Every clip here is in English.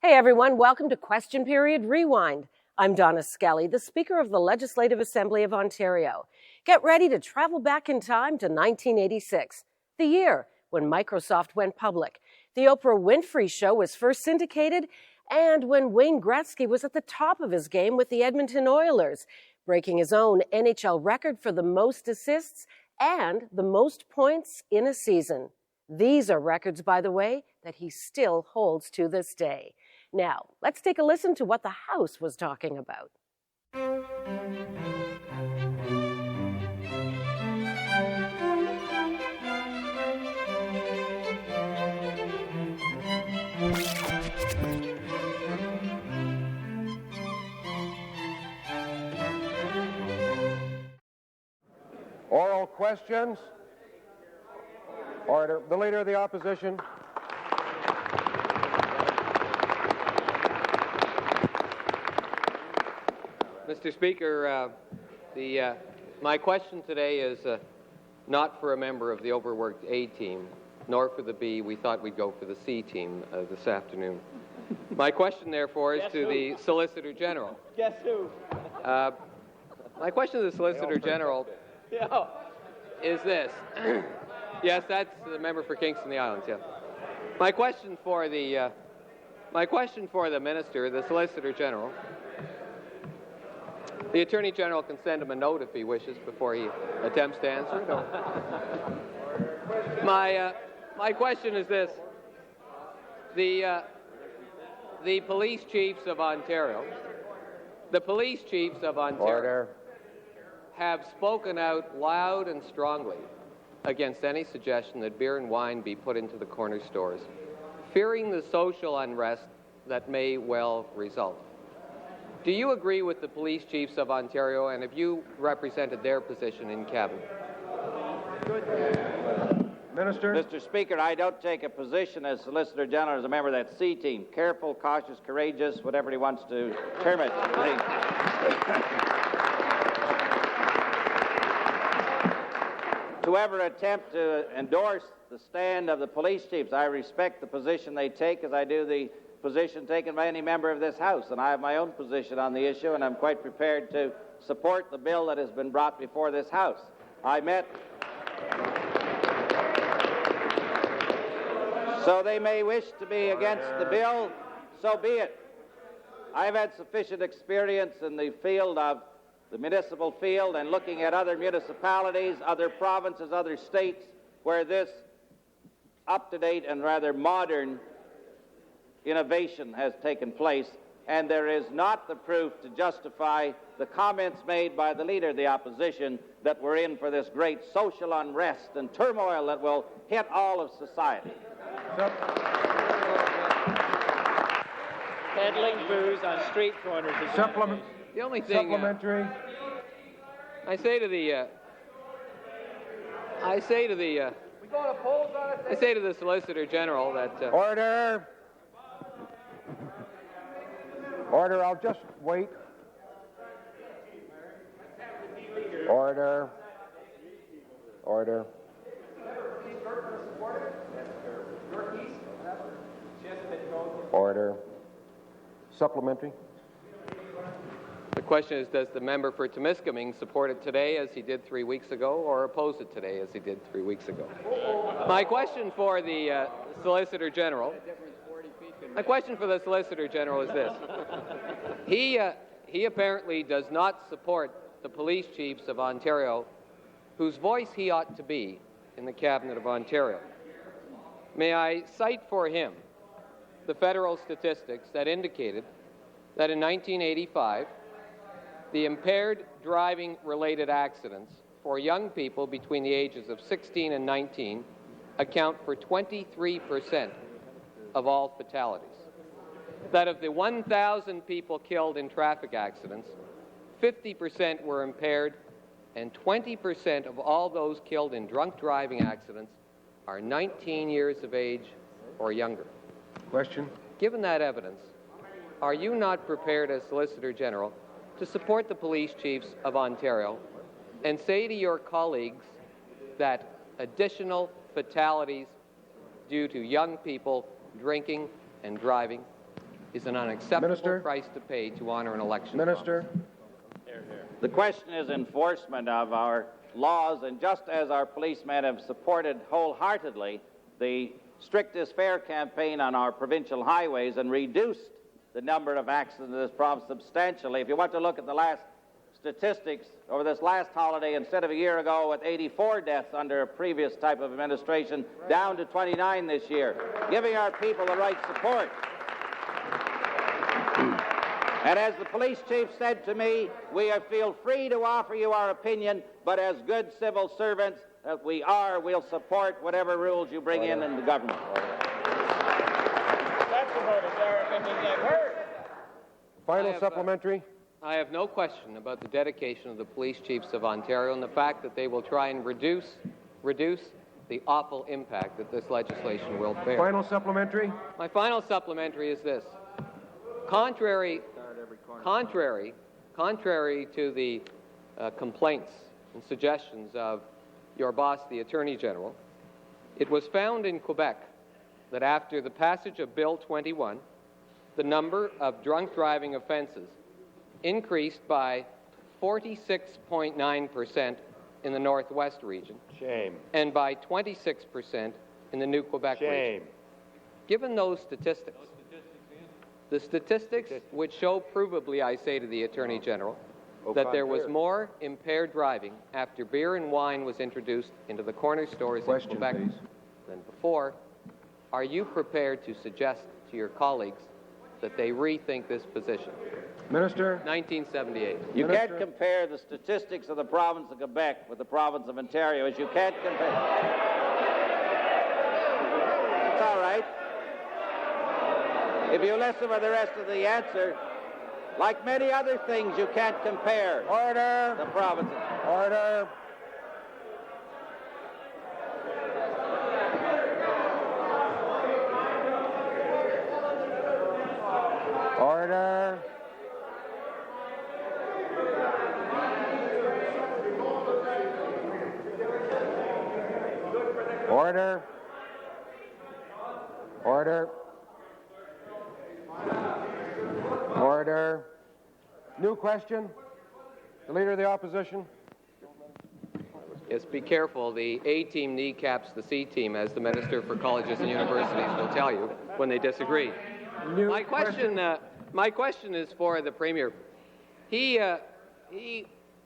Hey everyone, welcome to Question Period Rewind. I'm Donna Skelly, the Speaker of the Legislative Assembly of Ontario. Get ready to travel back in time to 1986, the year when Microsoft went public, the Oprah Winfrey Show was first syndicated, and when Wayne Gretzky was at the top of his game with the Edmonton Oilers, breaking his own NHL record for the most assists and the most points in a season. These are records, by the way, that he still holds to this day. Now, let's take a listen to what the House was talking about. Oral questions. Order. The Leader of the Opposition. Mr. Speaker, my question today is not for a member of the overworked A team, nor for the B. We thought we'd go for the C team this afternoon. My question, therefore, is to the Solicitor General. Guess who? My question to the Solicitor General is this. Yes, that's the member for Kingston the Islands, yeah. My question for the Minister, the Solicitor General. The Attorney General can send him a note if he wishes before he attempts to answer. No. My question is this. The police chiefs of Ontario, Order. have spoken out loud and strongly against any suggestion that beer and wine be put into the corner stores, fearing the social unrest that may well result. Do you agree with the police chiefs of Ontario, and have you represented their position in Cabinet? Minister. Mr. Speaker, I don't take a position as Solicitor General as a member of that C team. Careful, cautious, courageous, whatever he wants to term it. To ever attempt to endorse the stand of the police chiefs, I respect the position they take as I do the position taken by any member of this House, and I have my own position on the issue, and I'm quite prepared to support the bill that has been brought before this House. So they may wish to be against the bill, so be it. I've had sufficient experience in the field of the municipal field and looking at other municipalities, other provinces, other states, where this up-to-date and rather modern innovation has taken place, and there is not the proof to justify the comments made by the Leader of the Opposition that we're in for this great social unrest and turmoil that will hit all of society. Peddling booze on street corners. Supplement. The only thing Supplementary. I say to the Solicitor General that Order. Order. I'll just wait. Order. Order. Order. Supplementary. the question is, does the member for Temiskaming support it today as he did 3 weeks ago, or oppose it today as he did 3 weeks ago? My question for the Solicitor General. My question for the Solicitor General is this. He apparently does not support the police chiefs of Ontario, whose voice he ought to be in the Cabinet of Ontario. May I cite for him the federal statistics that indicated that in 1985, the impaired driving-related accidents for young people between the ages of 16 and 19 account for 23% of all fatalities. That of the 1,000 people killed in traffic accidents, 50% were impaired, and 20% of all those killed in drunk driving accidents are 19 years of age or younger. Question. Given that evidence, are you not prepared as Solicitor General to support the police chiefs of Ontario and say to your colleagues that additional fatalities due to young people drinking and driving is an unacceptable Minister? price to pay to honor an election Minister? promise. The question is enforcement of our laws, and just as our policemen have supported wholeheartedly the strictest fare campaign on our provincial highways and reduced the number of accidents in this province substantially. If you want to look at the last statistics over this last holiday, instead of a year ago with 84 deaths under a previous type of administration, down to 29 this year, giving our people the right support. And as the police chief said to me, we feel free to offer you our opinion, but as good civil servants that we are, we'll support whatever rules you bring in the government. That's about as our opinions I've heard. Final supplementary. I have no question about the dedication of the police chiefs of Ontario and the fact that they will try and reduce the awful impact that this legislation will bear. Final supplementary. My final supplementary is this. Contrary to the complaints and suggestions of your boss, the Attorney General, it was found in Quebec that after the passage of Bill 21, the number of drunk driving offences increased by 46.9% in the Northwest region. Shame. And by 26% in the New Quebec region. Given those statistics, the statistics which show provably, I say to the Attorney General, that there was more impaired driving after beer and wine was introduced into the corner stores in Quebec than before, are you prepared to suggest to your colleagues that they rethink this position? Minister? 1978. You can't compare the statistics of the province of Quebec with the province of Ontario, as you can't compare. It's all right. If you listen for the rest of the answer, like many other things, you can't compare the provinces. Order. Order. Order. Order. Order. New question. The Leader of the Opposition. Yes, be careful. The A team kneecaps the C team, as the Minister for Colleges and Universities will tell you when they disagree. My question is for the Premier. He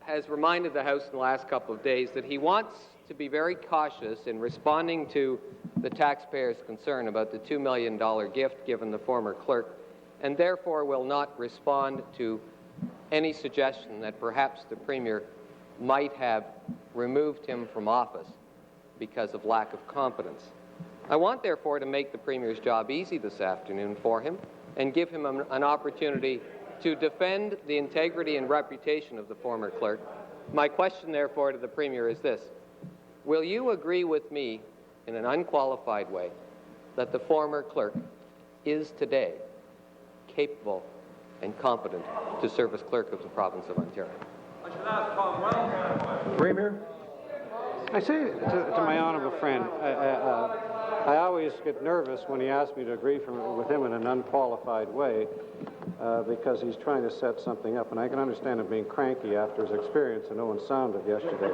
has reminded the House in the last couple of days that he wants to be very cautious in responding to the taxpayers' concern about the $2 million gift given the former clerk, and therefore will not respond to any suggestion that perhaps the Premier might have removed him from office because of lack of competence. I want, therefore, to make the Premier's job easy this afternoon for him and give him an opportunity to defend the integrity and reputation of the former clerk. My question, therefore, to the Premier is this. Will you agree with me in an unqualified way that the former clerk is today capable and competent to serve as clerk of the province of Ontario? Premier. I say to my honourable friend, I always get nervous when he asks me to agree with him in an unqualified way because he's trying to set something up, and I can understand him being cranky after his experience in Owen Sound of yesterday.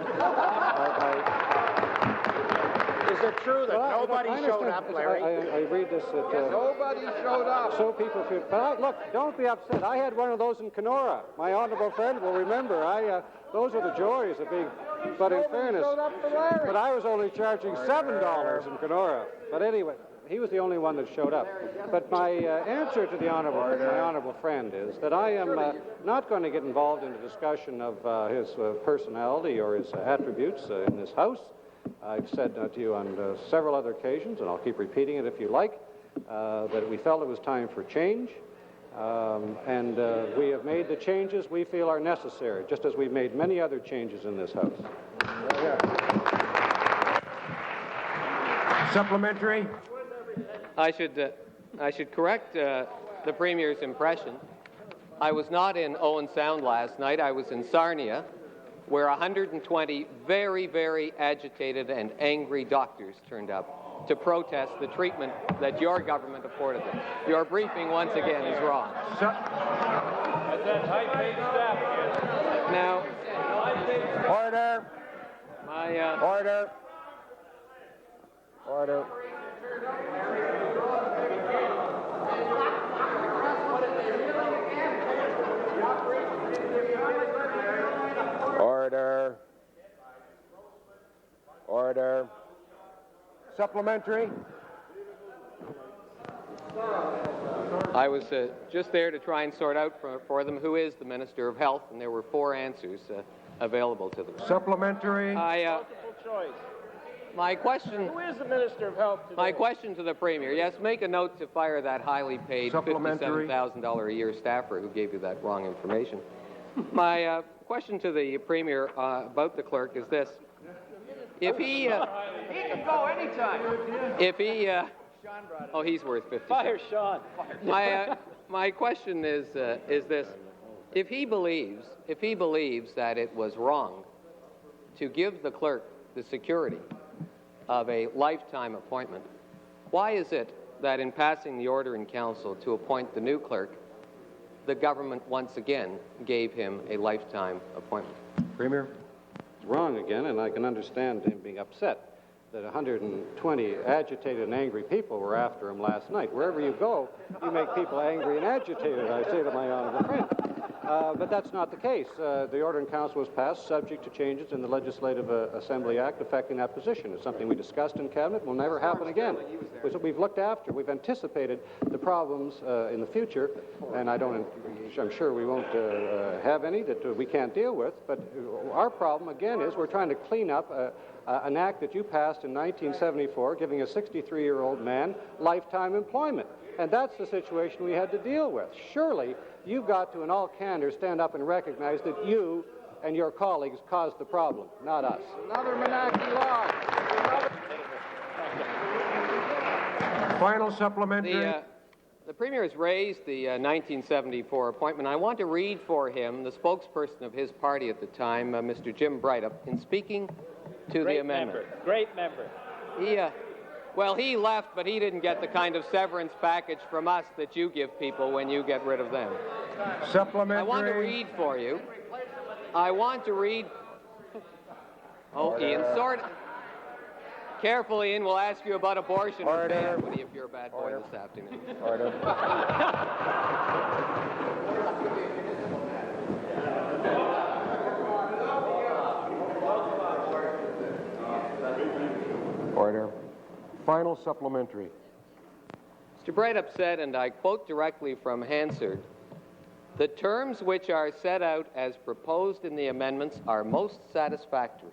Is it true that nobody showed up, Larry? I read this that Nobody showed up. so people feel. But look, don't be upset. I had one of those in Kenora. My honourable friend will remember. Those are the joys of being. But in fairness, but I was only charging $7 in Kenora. But anyway, he was the only one that showed up. But my answer to my honourable friend is that I am not going to get involved in a discussion of his personality or his attributes in this House. I've said to you on several other occasions, and I'll keep repeating it if you like, that we felt it was time for change. And we have made the changes we feel are necessary, just as we've made many other changes in this House. Supplementary. I should correct the Premier's impression. I was not in Owen Sound last night. I was in Sarnia, where 120 very, very agitated and angry doctors turned up to protest the treatment that your government afforded them. Your briefing, once again, is wrong. That's that high-paid staff again. Now, Order. Order. Order. Order. Order. Supplementary. I was just there to try and sort out for them who is the Minister of Health, and there were 4 answers available to them. Supplementary. Multiple choice. My question... Who is the Minister of Health today? My question to the Premier, yes, make a note to fire that highly paid Supplementary. $57,000 a year staffer who gave you that wrong information. My question to the Premier about the clerk is this. If he... he can go anytime. If he... oh, he's worth 50 Fire Sean. My question is this. If he believes that it was wrong to give the clerk the security of a lifetime appointment, why is it that in passing the order in council to appoint the new clerk, the government once again gave him a lifetime appointment? Premier. It's wrong again, and I can understand him being upset that 120 agitated and angry people were after him last night. Wherever you go, you make people angry and agitated, I say to my honourable friend. But that's not the case. The order in council was passed subject to changes in the Legislative Assembly Act affecting that position. It's something we discussed in Cabinet. Will never happen again. It's what we've looked after. We've anticipated the problems in the future, and I'm sure we won't have any that we can't deal with. But our problem, again, is we're trying to clean up an act that you passed in 1974 giving a 63-year-old man lifetime employment. And that's the situation we had to deal with. Surely, you've got to, in all candor, stand up and recognize that you and your colleagues caused the problem, not us. Another Menachie law. Final supplementary. The Premier has raised the 1974 appointment. I want to read for him the spokesperson of his party at the time, Mr. Jim Breithaupt, in speaking to the amendment. Great member. He left, but he didn't get the kind of severance package from us that you give people when you get rid of them. Supplementary. I want to read for you. I want to read... Oh, Order. Ian, Careful, Ian. We'll ask you about abortion or family if you're a bad boy this afternoon. Order. Order. Final supplementary. Mr. Breithaupt said, and I quote directly from Hansard, "The terms which are set out as proposed in the amendments are most satisfactory.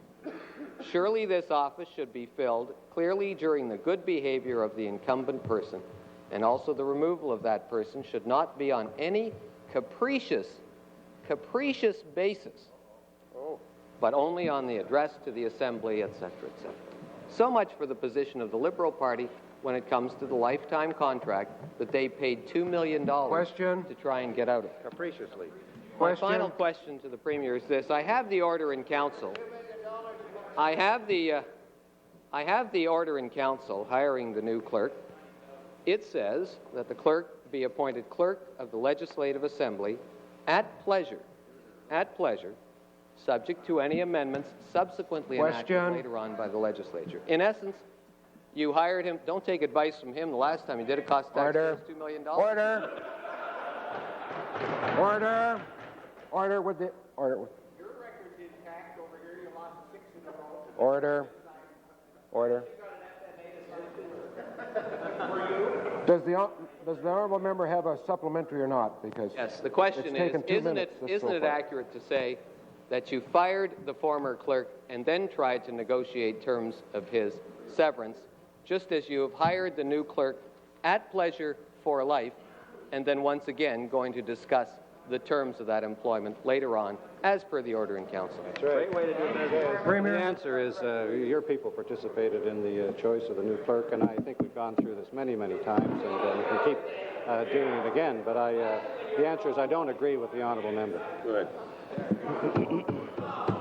Surely this office should be filled clearly during the good behavior of the incumbent person, and also the removal of that person should not be on any capricious basis, but only on the address to the Assembly, etc., etc." So much for the position of the Liberal Party when it comes to the lifetime contract that they paid $2 million to try and get out of. Capriciously. My final question to the Premier is this. I have the order in council. I have the order in council hiring the new clerk. It says that the clerk be appointed clerk of the Legislative Assembly at pleasure, subject to any amendments subsequently enacted later on by the legislature. In essence, you hired him. Don't take advice from him. The last time he did it cost taxpayers $2 million. Order. Order. Order with the... Order. Your record's intact over here. You lost 6 in a row. Order. Order. Does the honourable member have a supplementary or not? Because yes, the question is, isn't it accurate to say that you fired the former clerk and then tried to negotiate terms of his severance, just as you have hired the new clerk at pleasure for life, and then once again going to discuss the terms of that employment later on, as per the order in council? That's right. Great way to do business. Premier. The answer is your people participated in the choice of the new clerk, and I think we've gone through this many, many times, and we can keep doing it again. But the answer is I don't agree with the honourable member. Good.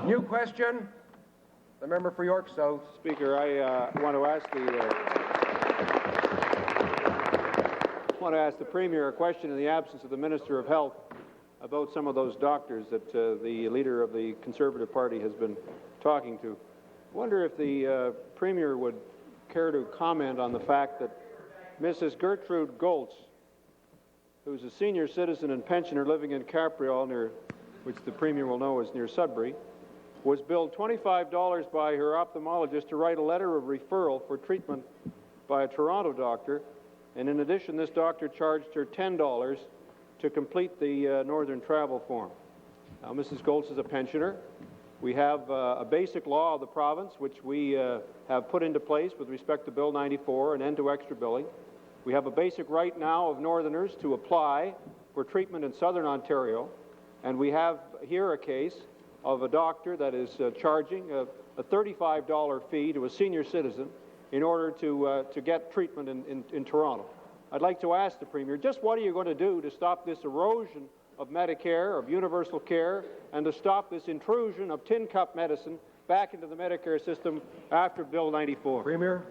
New question. The member for York South. Speaker, I want to ask the want to ask the Premier a question in the absence of the Minister of Health about some of those doctors that the leader of the Conservative Party has been talking to. I wonder if the Premier would care to comment on the fact that Mrs. Gertrude Goltz, who's a senior citizen and pensioner living in Capriol, which the Premier will know is near Sudbury, was billed $25 by her ophthalmologist to write a letter of referral for treatment by a Toronto doctor, and in addition, this doctor charged her $10 to complete the Northern Travel form. Now, Mrs. Goltz is a pensioner. We have a basic law of the province, which we have put into place with respect to Bill 94, an end to extra billing. We have a basic right now of Northerners to apply for treatment in Southern Ontario, and we have here a case of a doctor that is charging a $35 fee to a senior citizen in order to get treatment in Toronto. I'd like to ask the Premier, just what are you going to do to stop this erosion of Medicare, of universal care, and to stop this intrusion of tin cup medicine back into the Medicare system after Bill 94? Premier?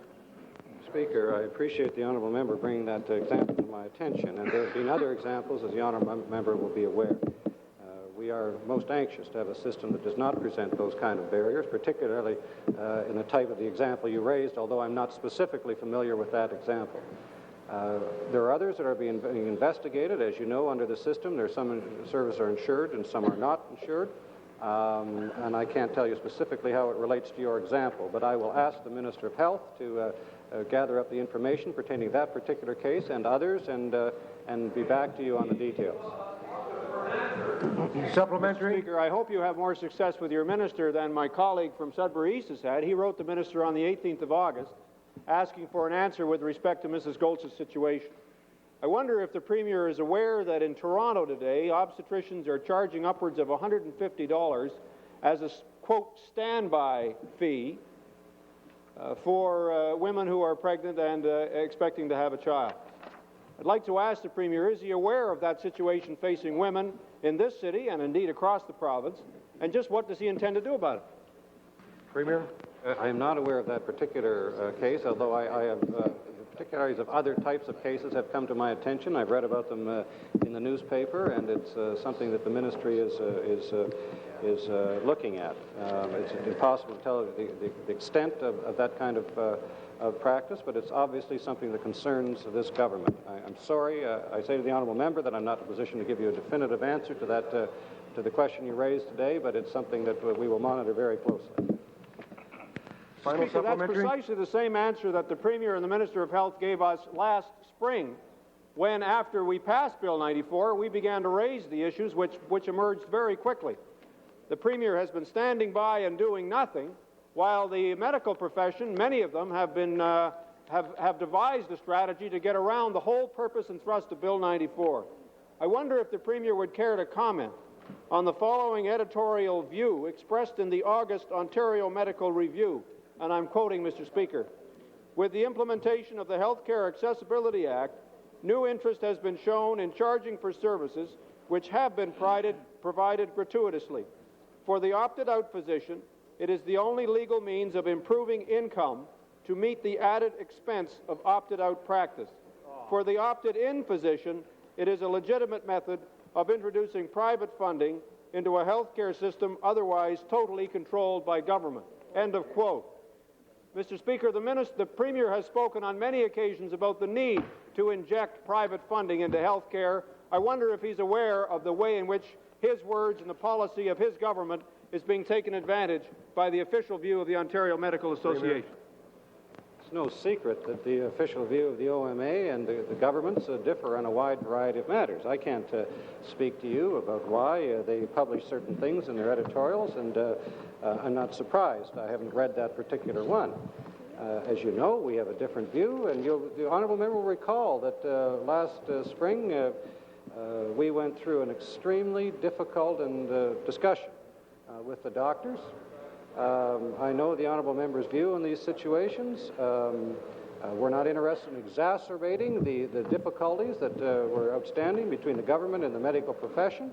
Speaker, I appreciate the honourable member bringing that example to my attention, and there have been other examples, as the honourable member will be aware. We are most anxious to have a system that does not present those kind of barriers, particularly in the type of the example you raised, although I'm not specifically familiar with that example. There are others that are being investigated, as you know, under the system. There are some services are insured and some are not insured, and I can't tell you specifically how it relates to your example, but I will ask the Minister of Health to gather up the information pertaining to that particular case and others and be back to you on the details. Supplementary. Mr. Speaker, I hope you have more success with your minister than my colleague from Sudbury East has had. He wrote the minister on the 18th of August asking for an answer with respect to Mrs. Goltz's situation. I wonder if the Premier is aware that in Toronto today, obstetricians are charging upwards of $150 as a, quote, standby fee for women who are pregnant and expecting to have a child. I'd like to ask the Premier, is he aware of that situation facing women in this city and indeed across the province, and just what does he intend to do about it? Premier? I am not aware of that particular case, although I have particularities of other types of cases have come to my attention. I've read about them in the newspaper, and it's something that the ministry is looking at. It's impossible to tell the extent of that kind of practice, but it's obviously something that concerns this government. I'm sorry, I say to the honourable member that I'm not in a position to give you a definitive answer to that, to the question you raised today, but it's something that we will monitor very closely. Final Speaker, that's supplementary. precisely the same answer that the Premier and the Minister of Health gave us last spring when, after we passed Bill 94, we began to raise the issues which emerged very quickly. The Premier has been standing by and doing nothing, while the medical profession, many of them, have been have devised a strategy to get around the whole purpose and thrust of Bill 94. I wonder if the Premier would care to comment on the following editorial view expressed in the August Ontario Medical Review, and I'm quoting, Mr. Speaker. With the implementation of the Healthcare Accessibility Act, new interest has been shown in charging for services which have been provided gratuitously. For the opted-out physician, it is the only legal means of improving income to meet the added expense of opted-out practice. For the opted-in physician, it is a legitimate method of introducing private funding into a healthcare system otherwise totally controlled by government. End of quote. Mr. Speaker, the Premier has spoken on many occasions about the need to inject private funding into health care. I wonder if he's aware of the way in which his words and the policy of his government is being taken advantage by the official view of the Ontario Medical Association. It's no secret that the official view of the OMA and the governments differ on a wide variety of matters. I can't speak to you about why they publish certain things in their editorials, and I'm not surprised. I haven't read that particular one. As you know, we have a different view, and the honourable member will recall that last spring we went through an extremely difficult discussion with the doctors. I know the honourable member's view on these situations. We're not interested in exacerbating the difficulties that were outstanding between the government and the medical profession.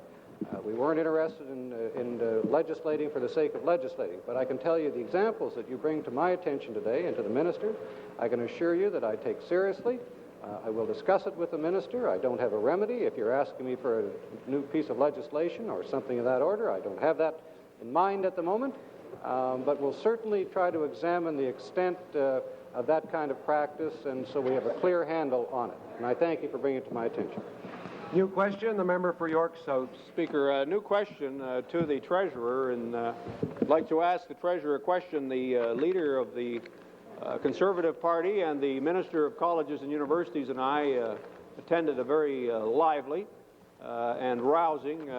We weren't interested in legislating for the sake of legislating, but I can tell you the examples that you bring to my attention today and to the minister, I can assure you that I take seriously. I will discuss it with the minister. I don't have a remedy. If you're asking me for a new piece of legislation or something of that order, I don't have that in mind at the moment. But we'll certainly try to examine the extent of that kind of practice, and so we have a clear handle on it. And I thank you for bringing it to my attention. New question, the member for York South. Speaker, a new question to the Treasurer, and I'd like to ask the Treasurer a question. The leader of the Conservative Party and the Minister of Colleges and Universities and I attended a very lively and rousing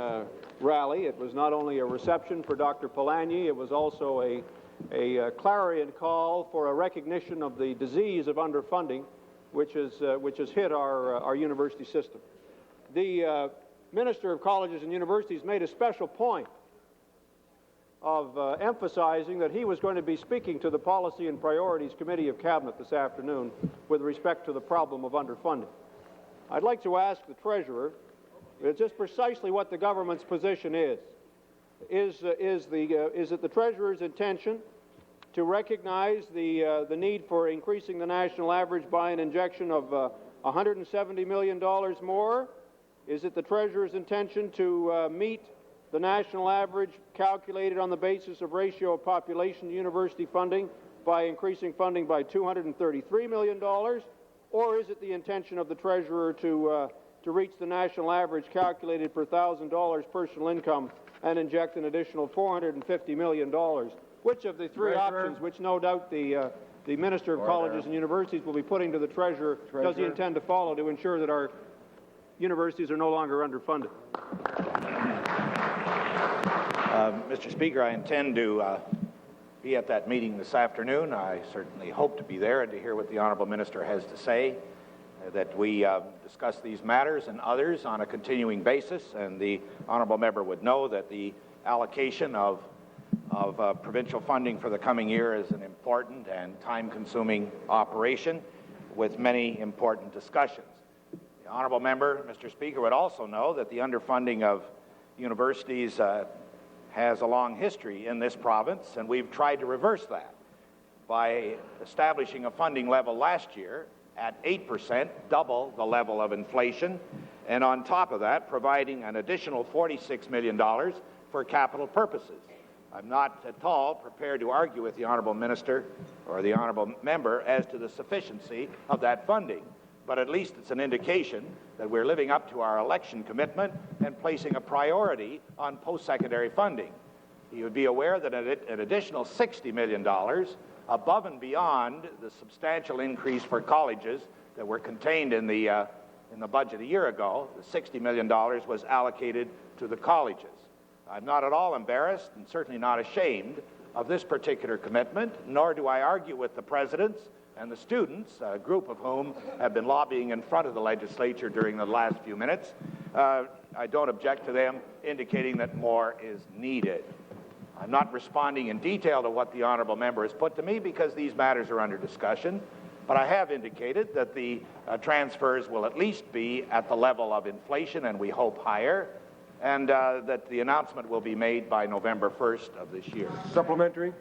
rally. It was not only a reception for Dr. Polanyi, it was also a clarion call for a recognition of the disease of underfunding which has hit our university system. The Minister of Colleges and Universities made a special point of emphasizing that he was going to be speaking to the Policy and Priorities Committee of Cabinet this afternoon with respect to the problem of underfunding. I'd like to ask the Treasurer just precisely what the government's position is. Is it the Treasurer's intention to recognize the need for increasing the national average by an injection of $170 million more? Is it the Treasurer's intention to meet the national average calculated on the basis of ratio of population to university funding by increasing funding by $233 million? Or is it the intention of the Treasurer to reach the national average calculated per $1,000 personal income and inject an additional $450 million? Which of the three options, which no doubt the Minister of Colleges and Universities will be putting to the Treasurer, does he intend to follow to ensure that our universities are no longer underfunded? Mr. Speaker, I intend to be at that meeting this afternoon. I certainly hope to be there and to hear what the Honourable Minister has to say, that we discuss these matters and others on a continuing basis, and the Honourable Member would know that the allocation of provincial funding for the coming year is an important and time-consuming operation with many important discussions. The Honourable Member, Mr. Speaker, would also know that the underfunding of universities has a long history in this province, and we've tried to reverse that by establishing a funding level last year at 8%, double the level of inflation, and on top of that, providing an additional $46 million for capital purposes. I'm not at all prepared to argue with the Honourable Minister or the Honourable Member as to the sufficiency of that funding, but at least it's an indication that we're living up to our election commitment and placing a priority on post-secondary funding. You would be aware that an additional $60 million above and beyond the substantial increase for colleges that were contained in the budget a year ago, the $60 million was allocated to the colleges. I'm not at all embarrassed and certainly not ashamed of this particular commitment, nor do I argue with the presidents and the students, a group of whom have been lobbying in front of the legislature during the last few minutes. I don't object to them indicating that more is needed. I'm not responding in detail to what the Honourable Member has put to me because these matters are under discussion, but I have indicated that the transfers will at least be at the level of inflation, and we hope higher, and that the announcement will be made by November 1st of this year. Supplementary.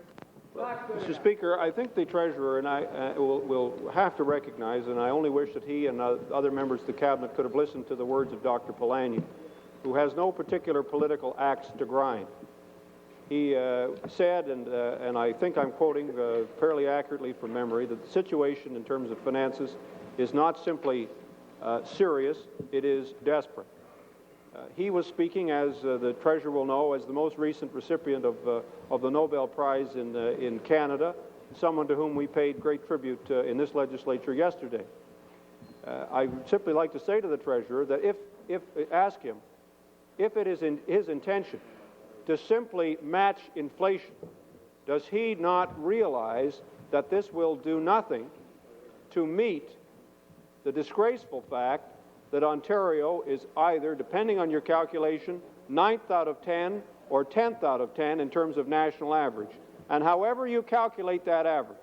Mr. Speaker, I think the Treasurer and I will have to recognize, and I only wish that he and other members of the Cabinet could have listened to the words of Dr. Polanyi, who has no particular political axe to grind. He said, and I think I'm quoting fairly accurately from memory, that the situation in terms of finances is not simply serious, it is desperate. He was speaking, as the Treasurer will know, as the most recent recipient of the Nobel Prize in Canada, someone to whom we paid great tribute in this legislature yesterday. I would simply like to say to the Treasurer that ask him, if it is in his intention to simply match inflation, does he not realize that this will do nothing to meet the disgraceful fact that Ontario is either, depending on your calculation, 9th out of 10 or 10th out of 10 in terms of national average. And however you calculate that average,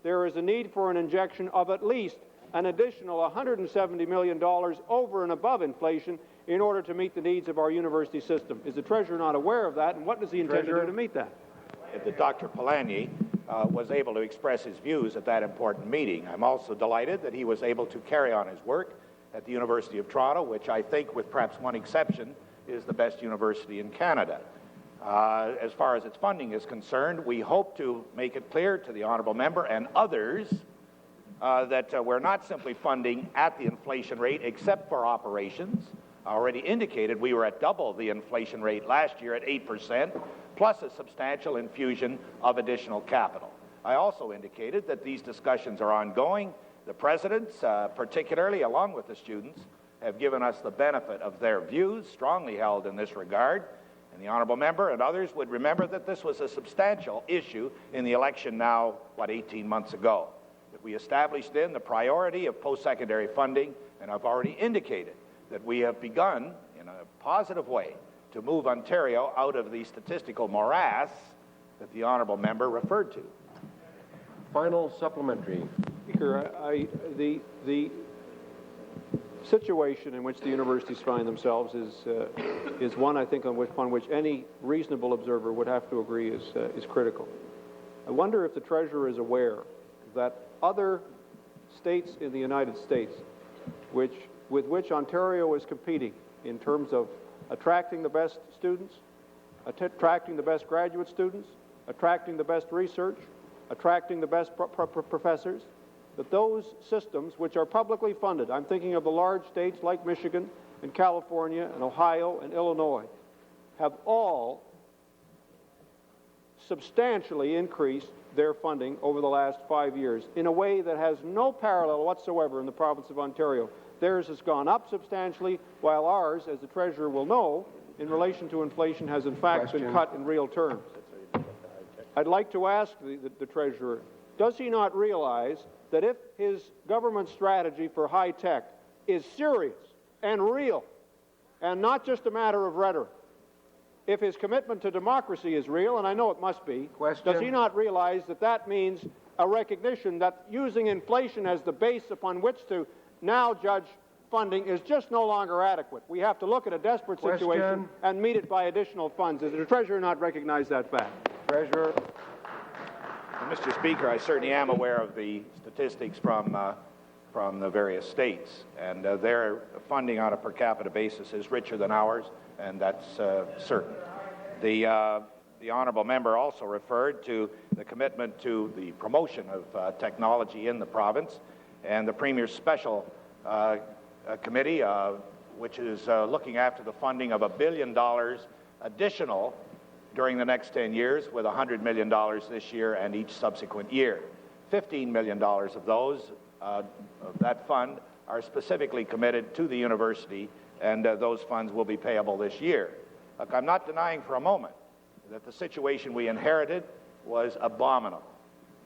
there is a need for an injection of at least an additional $170 million over and above inflation in order to meet the needs of our university system. Is the Treasurer not aware of that, and what does he intend to do to meet that? Dr. Polanyi was able to express his views at that important meeting. I'm also delighted that he was able to carry on his work at the University of Toronto, which I think, with perhaps one exception, is the best university in Canada. As far as its funding is concerned, we hope to make it clear to the honourable member and others that we're not simply funding at the inflation rate except for operations. I already indicated we were at double the inflation rate last year at 8%, plus a substantial infusion of additional capital. I also indicated that these discussions are ongoing. The presidents, particularly along with the students, have given us the benefit of their views, strongly held in this regard. And the honourable member and others would remember that this was a substantial issue in the election now, 18 months ago. That we established then the priority of post-secondary funding, and I've already indicated that we have begun in a positive way to move Ontario out of the statistical morass that the honourable member referred to. Final supplementary. Speaker, the situation in which the universities find themselves is one, I think, upon which any reasonable observer would have to agree is critical. I wonder if the Treasurer is aware that other states in the United States with which Ontario is competing in terms of attracting the best students, attracting the best graduate students, attracting the best research, attracting the best professors, that those systems which are publicly funded, I'm thinking of the large states like Michigan and California and Ohio and Illinois, have all substantially increased their funding over the last 5 years in a way that has no parallel whatsoever in the province of Ontario. Theirs has gone up substantially, while ours, as the Treasurer will know, in relation to inflation, has in fact been cut in real terms. I'd like to ask the Treasurer, does he not realize that if his government strategy for high tech is serious and real and not just a matter of rhetoric, if his commitment to democracy is real, and I know it must be, does he not realize that that means a recognition that using inflation as the base upon which to now judge funding is just no longer adequate? We have to look at a desperate situation and meet it by additional funds. Does the Treasurer not recognize that fact? Treasurer. Mr. Speaker, I certainly am aware of the statistics from the various states, and their funding on a per capita basis is richer than ours, and that's certain. The honourable member also referred to the commitment to the promotion of technology in the province, and the Premier's special committee, which is looking after the funding of $1 billion additional during the next 10 years, with $100 million this year and each subsequent year. $15 million of those, of that fund, are specifically committed to the university, and those funds will be payable this year. Look, I'm not denying for a moment that the situation we inherited was abominable,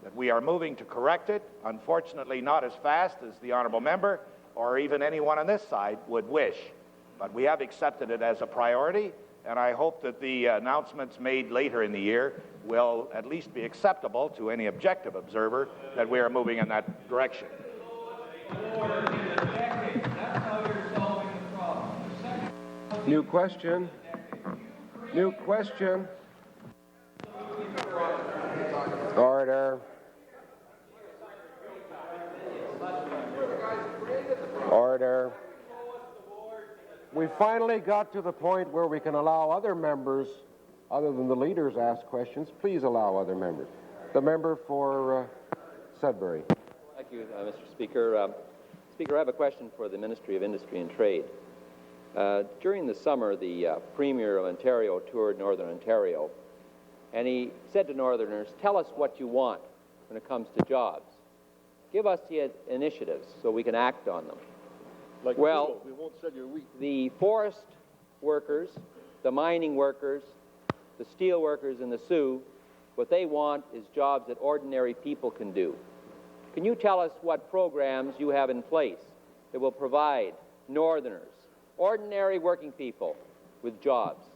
that we are moving to correct it, unfortunately not as fast as the honourable member or even anyone on this side would wish. But we have accepted it as a priority, and I hope that the announcements made later in the year will at least be acceptable to any objective observer that we are moving in that direction. New question. New question. Order. Order. We finally got to the point where we can allow other members, other than the leaders, ask questions. Please allow other members. The member for Sudbury. Thank you, Mr. Speaker. Speaker, I have a question for the Ministry of Industry and Trade. During the summer, the Premier of Ontario toured Northern Ontario, and he said to Northerners, tell us what you want when it comes to jobs. Give us the initiatives so we can act on them. Like well, we won't sell your wheat. The forest workers, the mining workers, the steel workers in the Sioux, what they want is jobs that ordinary people can do. Can you tell us what programs you have in place that will provide Northerners, ordinary working people, with jobs?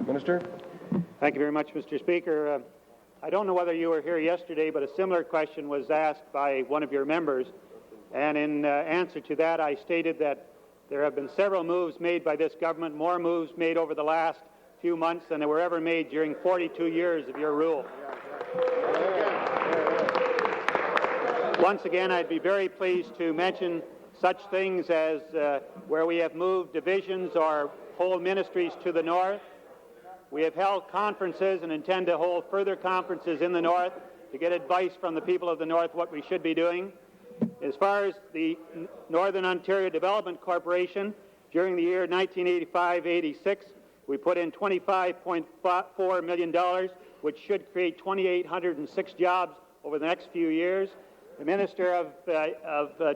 Minister. Thank you very much, Mr. Speaker. I don't know whether you were here yesterday, but a similar question was asked by one of your members. And in answer to that, I stated that there have been several moves made by this government, more moves made over the last few months than there were ever made during 42 years of your rule. Once again, I'd be very pleased to mention such things as where we have moved divisions or whole ministries to the north. We have held conferences and intend to hold further conferences in the north to get advice from the people of the north what we should be doing. As far as the Northern Ontario Development Corporation, during the year 1985-86, we put in $25.4 million, which should create 2,806 jobs over the next few years. The Minister of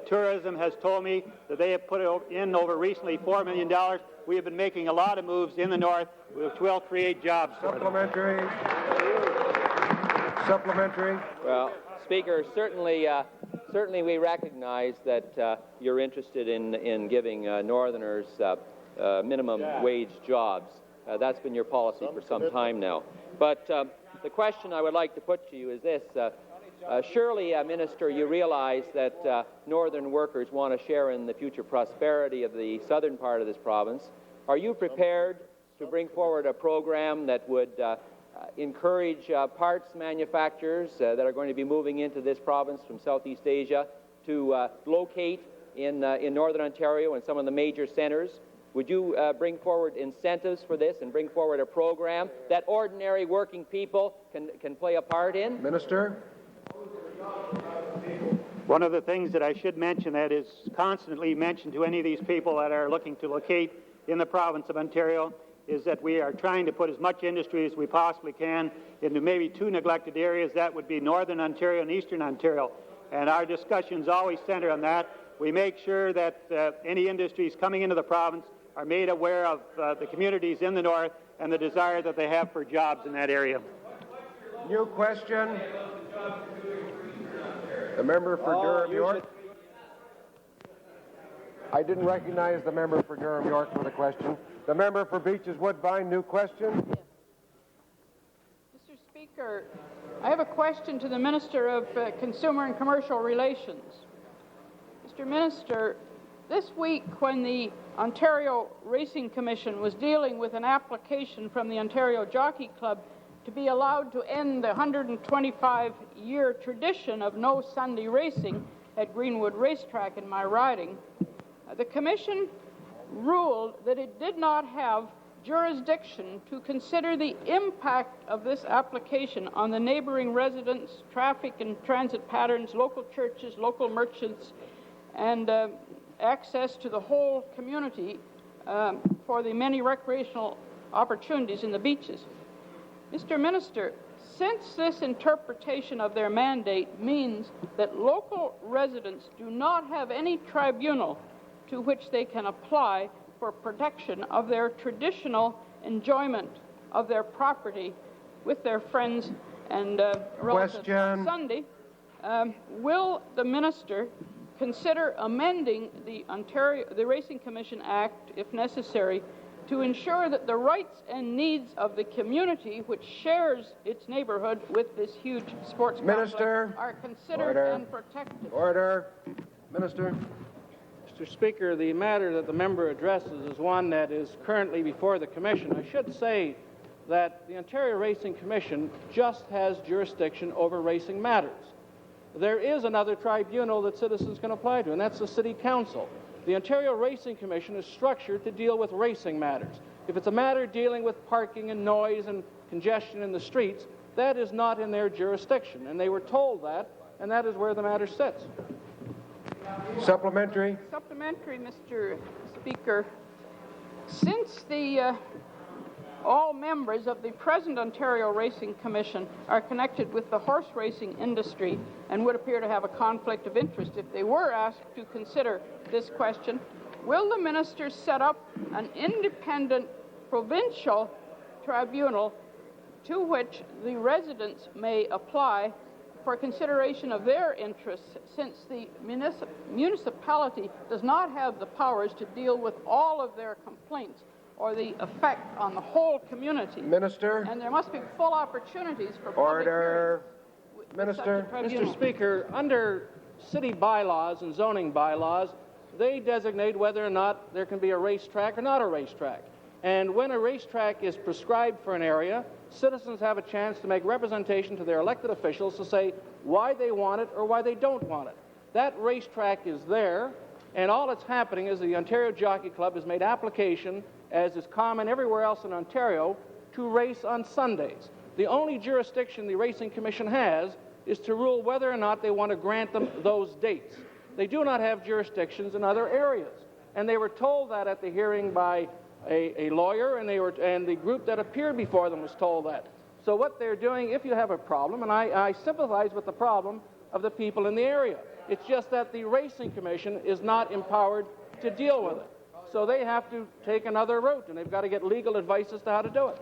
Tourism has told me that they have put in over recently $4 million. We have been making a lot of moves in the north, which will create jobs. Supplementary. Well, Speaker, certainly we recognize that you're interested in giving Northerners minimum wage jobs. That's been your policy for some time now. But the question I would like to put to you is this. Surely, Minister, you realize that Northern workers want to share in the future prosperity of the southern part of this province. Are you prepared to bring forward a program that would encourage parts manufacturers that are going to be moving into this province from Southeast Asia to locate in Northern Ontario and some of the major centres? Would you bring forward incentives for this and bring forward a program that ordinary working people can play a part in? Minister? One of the things that I should mention that is constantly mentioned to any of these people that are looking to locate in the province of Ontario is that we are trying to put as much industry as we possibly can into maybe two neglected areas. That would be Northern Ontario and Eastern Ontario. And our discussions always center on that. We make sure that any industries coming into the province are made aware of the communities in the north and the desire that they have for jobs in that area. New question. The member for Durham York. I didn't recognize the member for Durham York for the question. The member for Beaches Woodbine, new question. Mr. Speaker, I have a question to the Minister of Consumer and Commercial Relations. Mr. Minister, this week when the Ontario Racing Commission was dealing with an application from the Ontario Jockey Club to be allowed to end the 125-year tradition of no Sunday racing at Greenwood Racetrack in my riding, the Commission ruled that it did not have jurisdiction to consider the impact of this application on the neighboring residents, traffic and transit patterns, local churches, local merchants, and access to the whole community for the many recreational opportunities in the beaches. Mr. Minister, since this interpretation of their mandate means that local residents do not have any tribunal to which they can apply for protection of their traditional enjoyment of their property with their friends and relatives on Sunday, will the minister consider amending the Racing Commission Act, if necessary, to ensure that the rights and needs of the community which shares its neighborhood with this huge sports complex are considered and protected? Order. Minister. Mr. Speaker, the matter that the member addresses is one that is currently before the Commission. I should say that the Ontario Racing Commission just has jurisdiction over racing matters. There is another tribunal that citizens can apply to, and that's the City Council. The Ontario Racing Commission is structured to deal with racing matters. If it's a matter dealing with parking and noise and congestion in the streets, that is not in their jurisdiction, and they were told that, and that is where the matter sits. Supplementary. Supplementary, Mr. Speaker. Since all members of the present Ontario Racing Commission are connected with the horse racing industry and would appear to have a conflict of interest if they were asked to consider this question, will the minister set up an independent provincial tribunal to which the residents may apply for consideration of their interests, since the municipality does not have the powers to deal with all of their complaints or the effect on the whole community? Minister. And there must be full opportunities for Order. Minister. Mr. Speaker, under city bylaws and zoning bylaws, they designate whether or not there can be a racetrack or not a racetrack. And when a racetrack is prescribed for an area, citizens have a chance to make representation to their elected officials to say why they want it or why they don't want it. That racetrack is there, and all that's happening is the Ontario Jockey Club has made application, as is common everywhere else in Ontario, to race on Sundays. The only jurisdiction the Racing Commission has is to rule whether or not they want to grant them those dates. They do not have jurisdictions in other areas. And they were told that at the hearing by a lawyer, and the group that appeared before them was told that. So what they're doing, if you have a problem, and I sympathize with the problem of the people in the area, it's just that the Racing Commission is not empowered to deal with it. So they have to take another route, and they've got to get legal advice as to how to do it.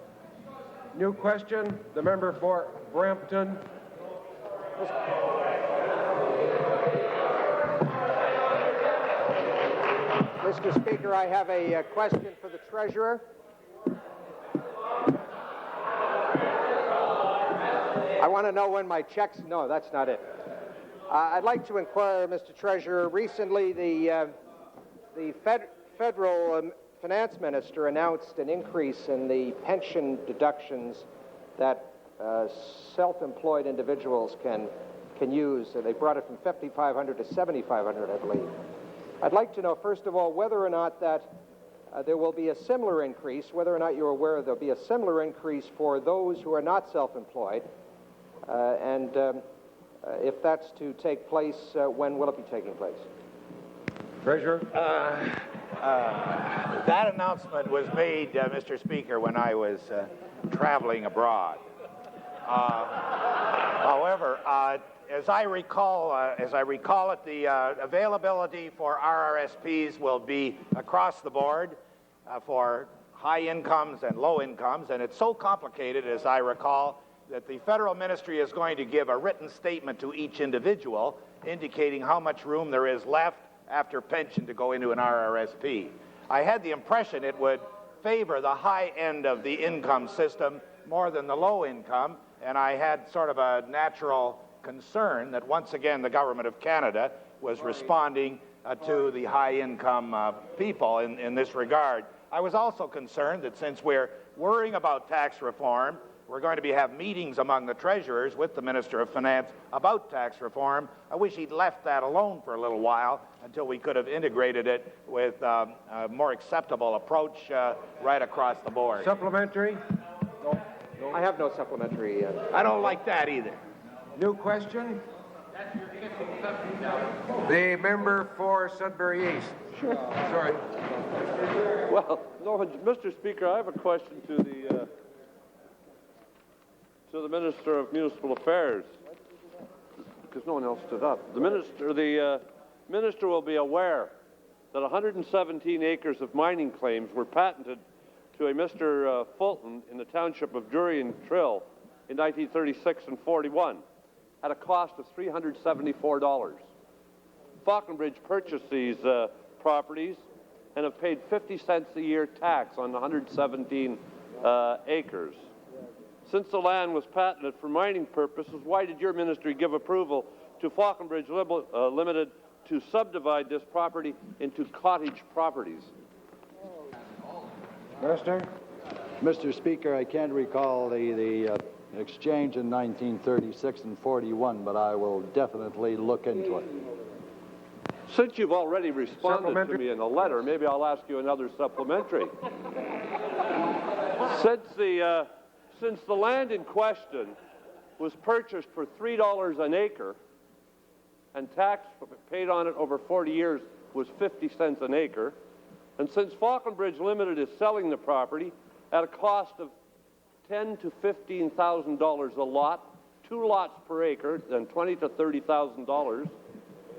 New question, the member for Brampton. Mr. Speaker, I have a question for the Treasurer. I want to know when my checks... No, that's not it. I'd like to inquire, Mr. Treasurer, recently the federal finance minister announced an increase in the pension deductions that self-employed individuals can use. They brought it from $5,500 to $7,500, I believe. I'd like to know, first of all, whether or not that there will be a similar increase, whether or not you're aware there'll be a similar increase for those who are not self-employed, and if that's to take place, when will it be taking place? Treasurer? That announcement was made, Mr. Speaker, when I was traveling abroad. However, as I recall it, the availability for RRSPs will be across the board for high incomes and low incomes, and it's so complicated, as I recall, that the federal ministry is going to give a written statement to each individual indicating how much room there is left after pension to go into an RRSP. I had the impression it would favor the high end of the income system more than the low income, and I had sort of a natural concern that once again the government of Canada was responding to the high-income people in this regard. I was also concerned that since we're worrying about tax reform, we're going to have meetings among the treasurers with the Minister of Finance about tax reform. I wish he'd left that alone for a little while until we could have integrated it with a more acceptable approach right across the board. Supplementary? No. I have no supplementary. I don't like that either. New question? The member for Sudbury East. Sure. Sorry. Well, no, Mr. Speaker, I have a question to the Minister of Municipal Affairs, because no one else stood up. The minister will be aware that 117 acres of mining claims were patented to a Mr. Fulton in the township of Drury and Trill in 1936 and 41 at a cost of $374. Falconbridge purchased these properties and have paid 50 cents a year tax on the 117 acres. Since the land was patented for mining purposes, why did your ministry give approval to Falconbridge Limited to subdivide this property into cottage properties? Minister? Mr. Speaker, I can't recall the exchange in 1936 and 41, but I will definitely look into it. Since you've already responded to me in a letter, maybe I'll ask you another supplementary. Since the land in question was purchased for $3 an acre and tax paid on it over 40 years was 50 cents an acre, and since Falconbridge Limited is selling the property at a cost of $10,000 to $15,000 a lot, 2 lots per acre, then $20,000 to $30,000,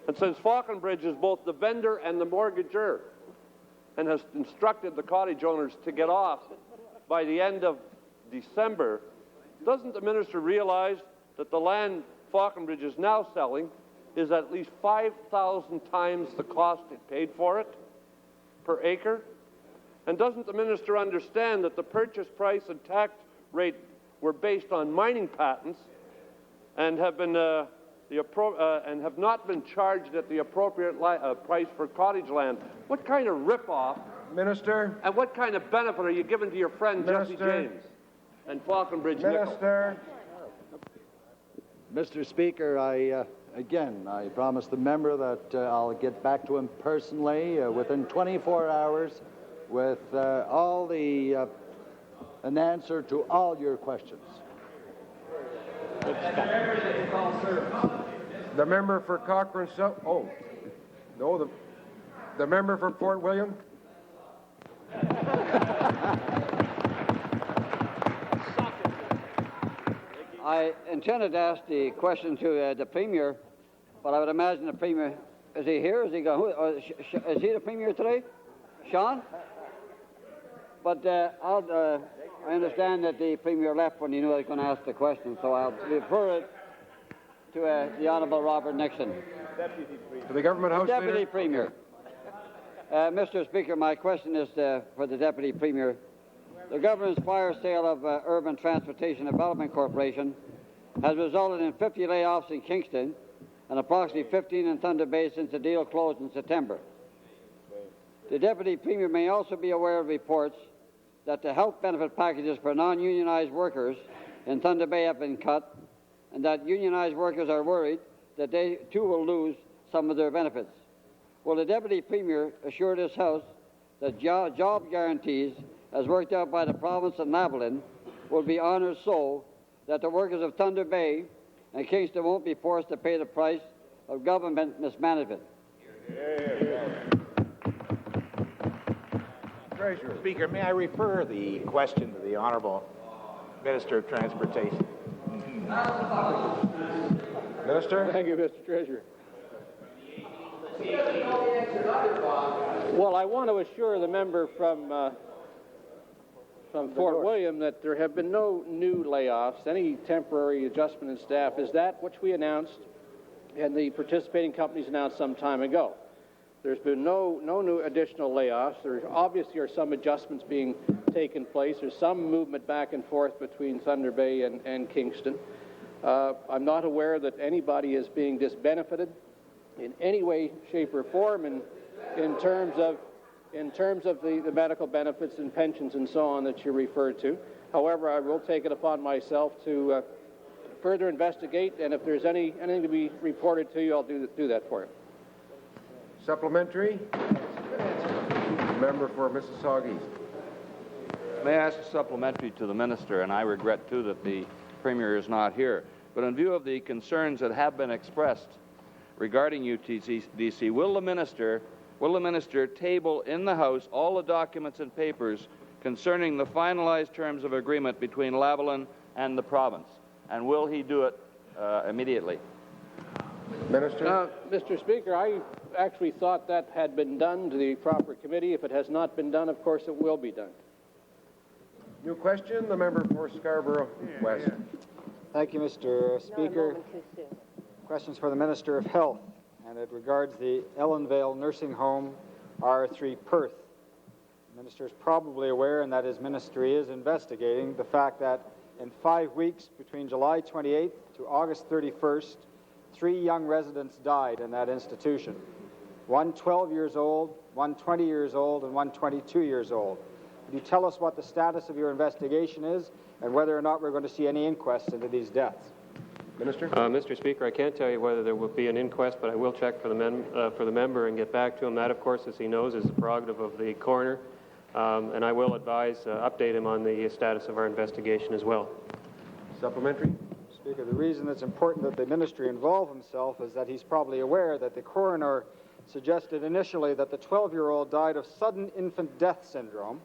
and since Falconbridge is both the vendor and the mortgagor and has instructed the cottage owners to get off by the end of December, doesn't the minister realize that the land Falconbridge is now selling is at least 5,000 times the cost it paid for it per acre? And doesn't the minister understand that the purchase price and tax rate were based on mining patents and have been and have not been charged at the appropriate price for cottage land? What kind of rip-off Minister. And what kind of benefit are you giving to your friend Jesse James and Falconbridge Nickel? Minister. Mr. Speaker, I promise the member that I'll get back to him personally within 24 hours with an answer to all your questions. The member for Cochrane South. Oh, no, the member for Fort William. I intended to ask the question to the Premier, but I would imagine the Premier, is he here? Is he going? Is he the Premier today? Sean? But I understand that the Premier left when he knew I was going to ask the question, so I'll refer it to the Honourable Robert Nixon. To the Government House Deputy Leader. Premier. Mr. Speaker, my question is for the Deputy Premier. The government's fire sale of Urban Transportation Development Corporation has resulted in 50 layoffs in Kingston and approximately 15 in Thunder Bay since the deal closed in September. The Deputy Premier may also be aware of reports that the health benefit packages for non-unionized workers in Thunder Bay have been cut, and that unionized workers are worried that they too will lose some of their benefits. Will the Deputy Premier assure this House that job guarantees as worked out by the province of Navalin will be honoured so that the workers of Thunder Bay and Kingston won't be forced to pay the price of government mismanagement? Treasurer. Speaker, may I refer the question to the Honourable Minister of Transportation? Minister. Thank you, Mr. Treasurer. Well, I want to assure the member from Fort William that there have been no new layoffs, any temporary adjustment in staff. Is that which we announced and the participating companies announced some time ago? There's been no new additional layoffs. There obviously are some adjustments being taken place. There's some movement back and forth between Thunder Bay and Kingston. I'm not aware that anybody is being disbenefited in any way, shape, or form in terms of the medical benefits and pensions and so on that you referred to. However, I will take it upon myself to further investigate, and if there's anything to be reported to you, I'll do that for you. Supplementary. Member for Mississauga East. May I ask a supplementary to the Minister, and I regret, too, that the Premier is not here. But in view of the concerns that have been expressed regarding UTDC, will the Minister table in the House all the documents and papers concerning the finalized terms of agreement between Lavalin and the province? And will he do it immediately? Minister. Mr. Speaker, I actually thought that had been done to the proper committee. If it has not been done, of course it will be done. New question, the member for Scarborough West. Thank you, Mr. Speaker. Questions for the Minister of Health, and it regards the Ellenvale Nursing Home, R3 Perth. The Minister is probably aware, and that his ministry is investigating, the fact that in 5 weeks between July 28th to August 31st, 3 young residents died in that institution. One 12 years old, one 20 years old, and one 22 years old. Could you tell us what the status of your investigation is and whether or not we're going to see any inquests into these deaths? Minister? Mr. Speaker, I can't tell you whether there will be an inquest, but I will check for the member and get back to him. That, of course, as he knows, is the prerogative of the coroner, and I will update him on the status of our investigation as well. Supplementary? Speaker, the reason it's important that the ministry involve himself is that he's probably aware that the coroner suggested initially that the 12-year-old died of sudden infant death syndrome,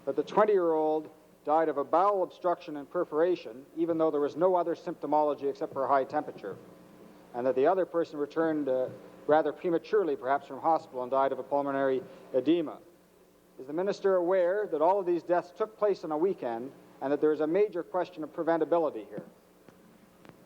that the 20-year-old died of a bowel obstruction and perforation, even though there was no other symptomology except for a high temperature, and that the other person returned rather prematurely, perhaps from hospital, and died of a pulmonary edema. Is the minister aware that all of these deaths took place on a weekend and that there is a major question of preventability here?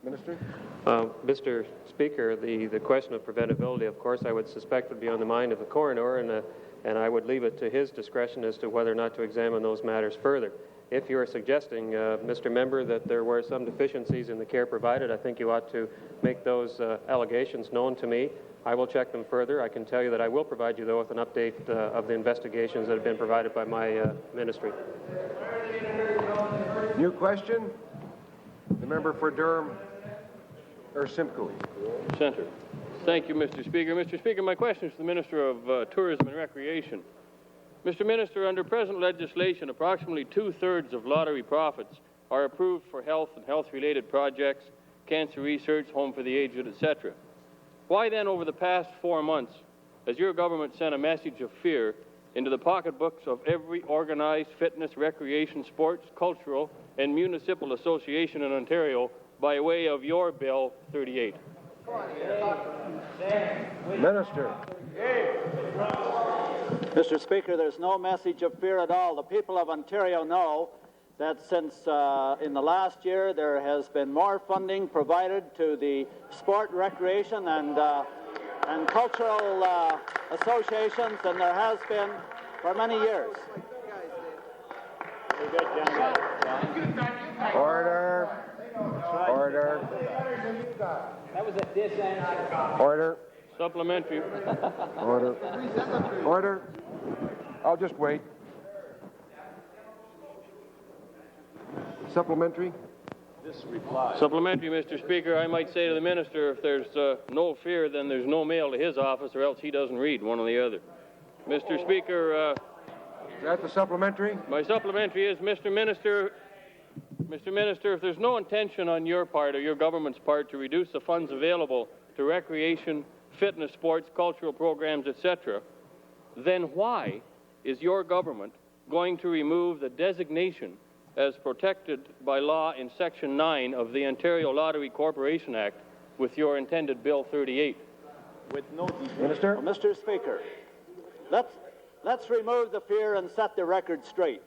Minister? Mr. Speaker, the question of preventability, of course, I would suspect would be on the mind of the coroner, and and I would leave it to his discretion as to whether or not to examine those matters further. If you are suggesting, Mr. Member, that there were some deficiencies in the care provided, I think you ought to make those allegations known to me. I will check them further. I can tell you that I will provide you, though, with an update of the investigations that have been provided by my ministry. New question? The member for Durham, or Simcoe. Centre. Thank you, Mr. Speaker. Mr. Speaker, my question is to the Minister of Tourism and Recreation. Mr. Minister, under present legislation, approximately two-thirds of lottery profits are approved for health and health-related projects, cancer research, home for the aged, etc. Why then, over the past 4 months, has your government sent a message of fear into the pocketbooks of every organized fitness, recreation, sports, cultural, and municipal association in Ontario by way of your Bill 38? Minister. Mr. Speaker, there's no message of fear at all. The people of Ontario know that since in the last year there has been more funding provided to the sport, recreation, and cultural associations than there has been for many years. Order. Order. That was a disaster. Order. Supplementary. Order. Order. I'll just wait. Supplementary. Supplementary, Mr. Speaker. I might say to the Minister, if there's no fear, then there's no mail to his office, or else he doesn't read, one or the other. Mr. Speaker. Is that the supplementary? My supplementary is, Mr. Minister, if there's no intention on your part or your government's part to reduce the funds available to recreation, fitness, sports, cultural programs, etc., then why is your government going to remove the designation as protected by law in Section 9 of the Ontario Lottery Corporation Act with your intended Bill 38? With no Minister? Well, Mr. Speaker, let's remove the fear and set the record straight.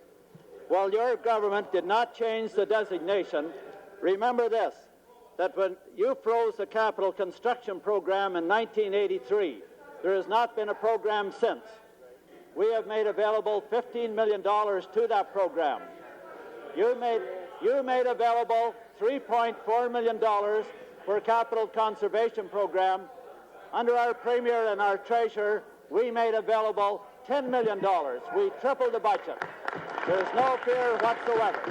While your government did not change the designation, remember this, that when you froze the capital construction program in 1983, there has not been a program since. We have made available $15 million to that program. You made available $3.4 million for a capital conservation program. Under our Premier and our Treasurer, we made available $10 million. We tripled the budget. There's no fear whatsoever.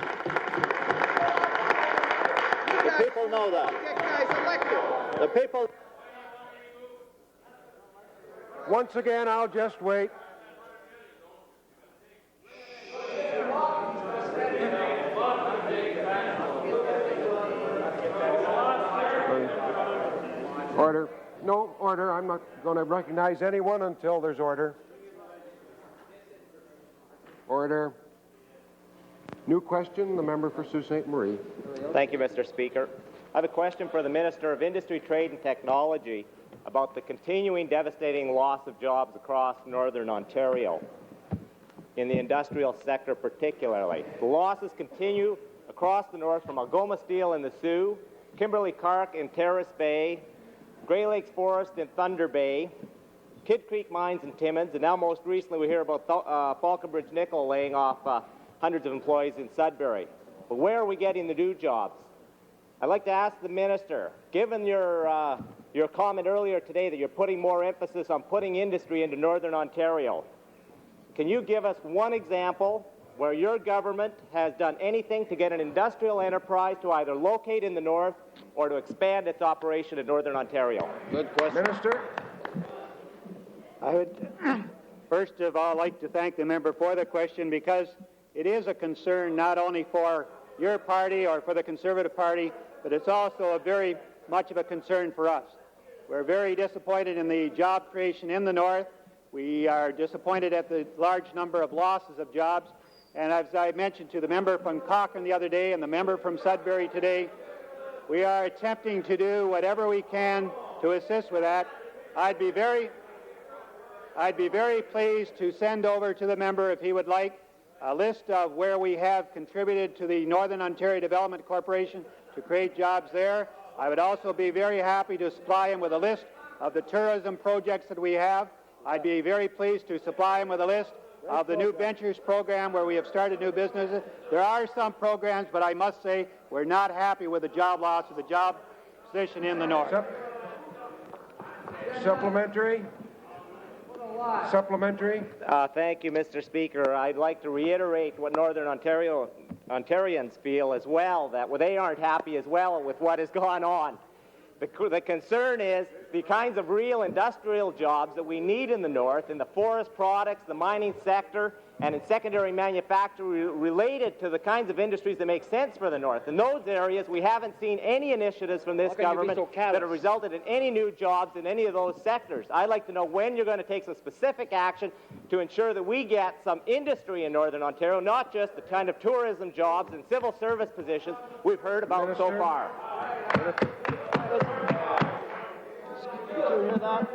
The people know that. The people... Once again, I'll just wait. Order. No, order. I'm not going to recognize anyone until there's order. Order. New question, the member for Sault Ste. Marie. Thank you, Mr. Speaker. I have a question for the Minister of Industry, Trade and Technology about the continuing devastating loss of jobs across northern Ontario, in the industrial sector particularly. The losses continue across the north from Algoma Steel in the Sioux, Kimberly-Clark in Terrace Bay, Grey Lakes Forest in Thunder Bay, Kidd Creek Mines in Timmins, and now most recently we hear about Falconbridge Nickel laying off hundreds of employees in Sudbury. But where are we getting the new jobs? I'd like to ask the Minister, given your comment earlier today that you're putting more emphasis on putting industry into Northern Ontario, can you give us one example where your government has done anything to get an industrial enterprise to either locate in the north or to expand its operation in Northern Ontario? Good question. Minister? I would first of all like to thank the member for the question, because it is a concern not only for your party or for the Conservative Party, but it's also a very much of a concern for us. We're very disappointed in the job creation in the north. We are disappointed at the large number of losses of jobs. And as I mentioned to the member from Cochrane the other day and the member from Sudbury today, we are attempting to do whatever we can to assist with that. I'd be very pleased to send over to the member, if he would like, a list of where we have contributed to the Northern Ontario Development Corporation to create jobs there. I would also be very happy to supply him with a list of the tourism projects that we have I'd be very pleased to supply him with a list of the new ventures program where we have started new businesses. There are some programs, but I must say we're not happy with the job loss of the job position in the north. Supplementary? Supplementary? Thank you, Mr. Speaker. I'd like to reiterate what Northern Ontarians feel as well, that they aren't happy as well with what has gone on. The concern is the kinds of real industrial jobs that we need in the north, in the forest products, the mining sector, and in secondary manufacturing related to the kinds of industries that make sense for the north. In those areas, we haven't seen any initiatives from this government that have resulted in any new jobs in any of those sectors. I'd like to know when you're going to take some specific action to ensure that we get some industry in Northern Ontario, not just the kind of tourism jobs and civil service positions we've heard about so far. Did you hear that?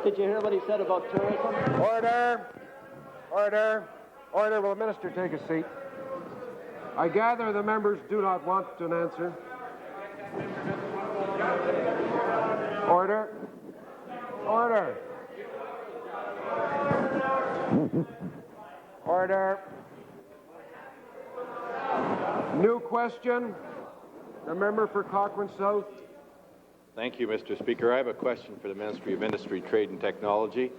Did you hear what he said about tourism? Order! Order! Order! Will the minister take a seat? I gather the members do not want an answer. Order! Order! Order! New question. The member for Cochrane South. Thank you, Mr. Speaker. I have a question for the Ministry of Industry, Trade and Technology,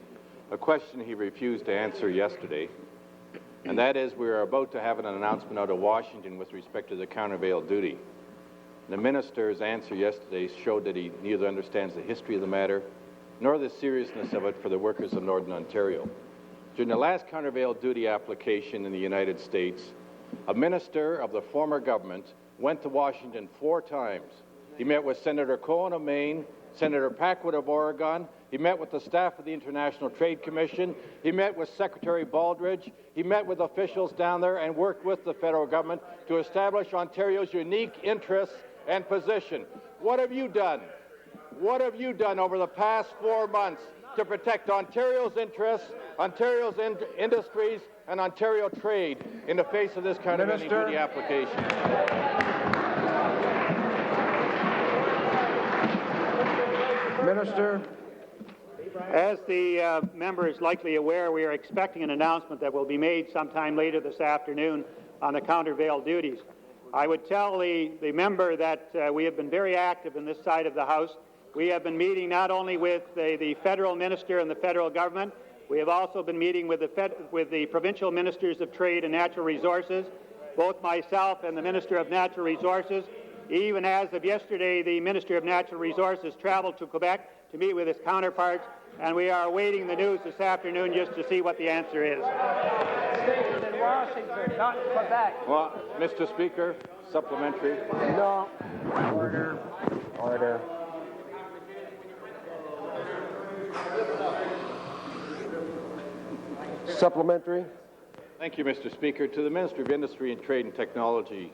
a question he refused to answer yesterday, and that is we are about to have an announcement out of Washington with respect to the countervail duty. The minister's answer yesterday showed that he neither understands the history of the matter nor the seriousness of it for the workers of Northern Ontario. During the last countervail duty application in the United States, a minister of the former government went to Washington 4 times. He met with Senator Cohen of Maine, Senator Packwood of Oregon. He met with the staff of the International Trade Commission. He met with Secretary Baldridge. He met with officials down there and worked with the federal government to establish Ontario's unique interests and position. What have you done? What have you done over the past 4 months to protect Ontario's interests, Ontario's industries, and Ontario trade in the face of this kind of duty application? Minister. As the member is likely aware, we are expecting an announcement that will be made sometime later this afternoon on the countervail duties. I would tell the member that we have been very active in this side of the House. We have been meeting not only with the federal minister and the federal government, we have also been meeting with the provincial ministers of trade and natural resources, both myself and the Minister of Natural Resources. Even as of yesterday, the Minister of Natural Resources traveled to Quebec to meet with his counterparts, and we are awaiting the news this afternoon just to see what the answer is. Stationed in Washington, not in Quebec. Well, Mr. Speaker, supplementary. No. Order. Order. Supplementary. Thank you, Mr. Speaker. To the Minister of Industry and Trade and Technology,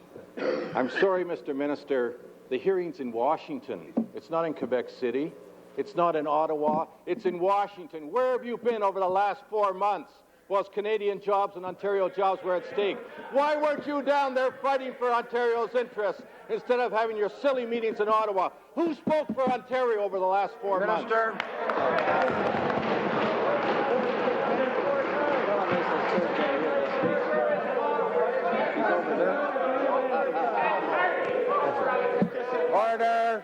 I'm sorry, Mr. Minister, the hearing's in Washington. It's not in Quebec City. It's not in Ottawa. It's in Washington. Where have you been over the last 4 months whilst Canadian jobs and Ontario jobs were at stake? Why weren't you down there fighting for Ontario's interests instead of having your silly meetings in Ottawa? Who spoke for Ontario over the last 4 months? Minister. Order.